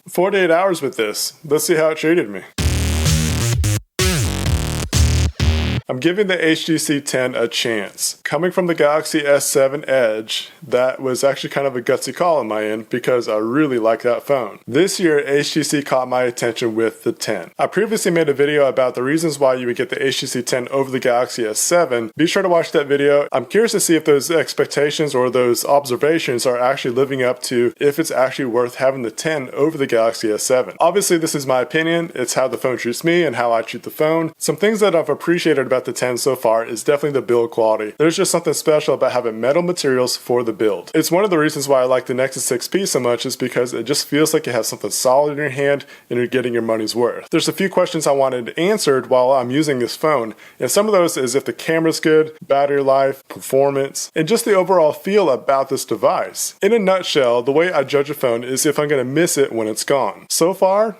48 hours with this. Let's see how it treated me. I'm giving the HTC 10 a chance. Coming from the Galaxy S7 Edge, that was actually kind of a gutsy call on my end because I really like that phone. This year, HTC caught my attention with the 10. I previously made a video about the reasons why you would get the HTC 10 over the Galaxy S7. Be sure to watch that video. I'm curious to see if those expectations or those observations are actually living up to if it's actually worth having the 10 over the Galaxy S7. Obviously, this is my opinion. It's how the phone treats me and how I treat the phone. Some things that I've appreciated about the 10 so far is definitely the build quality. There's just something special about having metal materials for the build. It's one of the reasons why I like the Nexus 6P so much is because it just feels like you have something solid in your hand and you're getting your money's worth. There's a few questions I wanted answered while I'm using this phone, and some of those is if the camera's good, battery life, performance, and just the overall feel about this device. In a nutshell, the way I judge a phone is if I'm going to miss it when it's gone. So far,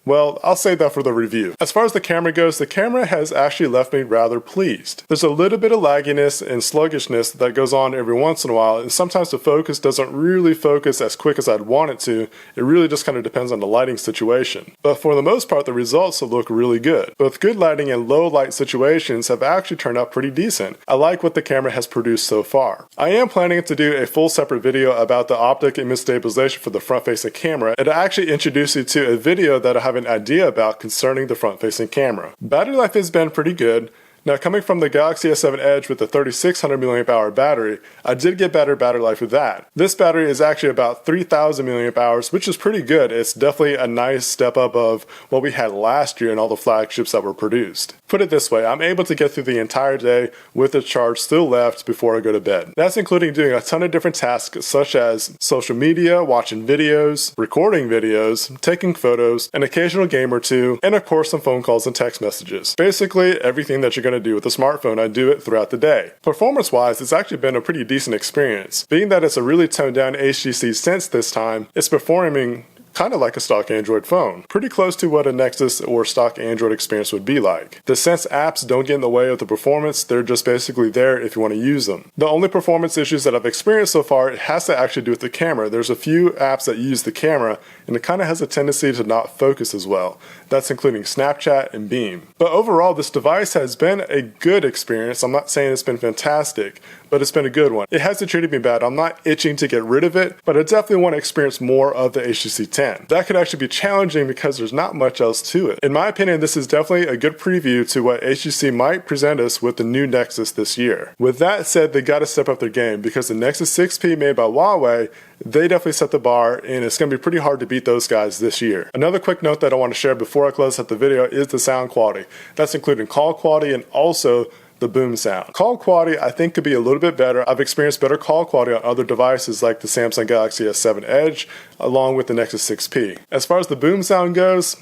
well, I'll save that for the review. As far as the camera goes, the camera has actually left me rather pleased. There's a little bit of lagginess and sluggishness that goes on every once in a while, and sometimes the focus doesn't really focus as quick as I'd want it to. It really just kind of depends on the lighting situation. But for the most part, the results look really good. Both good lighting and low light situations have actually turned out pretty decent. I like what the camera has produced so far. I am planning to do a full separate video about the optic image stabilization for the front-facing camera, and I actually introduce you to a video that I have an idea about concerning the front-facing camera. Battery life has been pretty good. Now, coming from the Galaxy S7 Edge with the 3600 mAh battery, I did get better battery life with that. This battery is actually about 3000 mAh, which is pretty good. It's definitely a nice step up of what we had last year in all the flagships that were produced. Put it this way, I'm able to get through the entire day with the charge still left before I go to bed. That's including doing a ton of different tasks such as social media, watching videos, recording videos, taking photos, an occasional game or two, and of course some phone calls and text messages. Basically, everything that you're going to do with a smartphone, I do it throughout the day. Performance-wise, it's actually been a pretty decent experience. Being that it's a really toned-down HTC Sense this time, it's performing kind of like a stock Android phone. Pretty close to what a Nexus or stock Android experience would be like. The Sense apps don't get in the way of the performance, they're just basically there if you want to use them. The only performance issues that I've experienced so far has to actually do with the camera. There's a few apps that use the camera and it kind of has a tendency to not focus as well. That's including Snapchat and Beam. But overall, this device has been a good experience. I'm not saying it's been fantastic, but it's been a good one. It hasn't treated me bad. I'm not itching to get rid of it, but I definitely want to experience more of the HTC 10. That could actually be challenging because there's not much else to it. In my opinion, this is definitely a good preview to what HTC might present us with the new Nexus this year. With that said, they got to step up their game because the Nexus 6P made by Huawei, they definitely set the bar and it's going to be pretty hard to beat those guys this year. Another quick note that I want to share before I close out the video is the sound quality. That's including call quality and also the boom sound. Call quality I think could be a little bit better. I've experienced better call quality on other devices like the Samsung Galaxy S7 Edge along with the Nexus 6P. As far as the boom sound goes,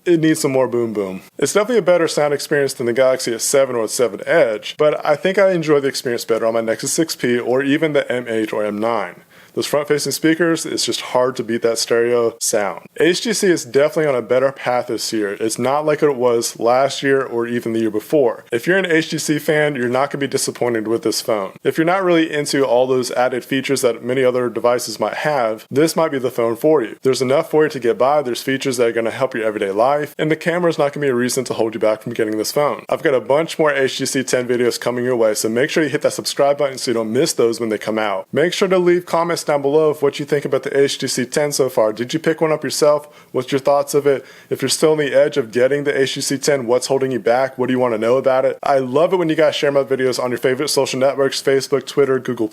it needs some more boom boom. It's definitely a better sound experience than the Galaxy S7 or the 7 Edge, but I think I enjoy the experience better on my Nexus 6P or even the M8 or M9. Those front-facing speakers, it's just hard to beat that stereo sound. HTC is definitely on a better path this year. It's not like it was last year or even the year before. If you're an HTC fan, you're not going to be disappointed with this phone. If you're not really into all those added features that many other devices might have, this might be the phone for you. There's enough for you to get by, there's features that are going to help your everyday life, and the camera is not going to be a reason to hold you back from getting this phone. I've got a bunch more HTC 10 videos coming your way, so make sure you hit that subscribe button so you don't miss those when they come out. Make sure to leave comments down below of what you think about the HTC 10 so far. Did you pick one up yourself? What's your thoughts of it? If you're still on the edge of getting the HTC 10, what's holding you back? What do you want to know about it? I love it when you guys share my videos on your favorite social networks, Facebook, Twitter, Google+.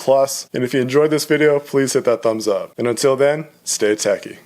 And if you enjoyed this video, please hit that thumbs up. And until then, stay techie.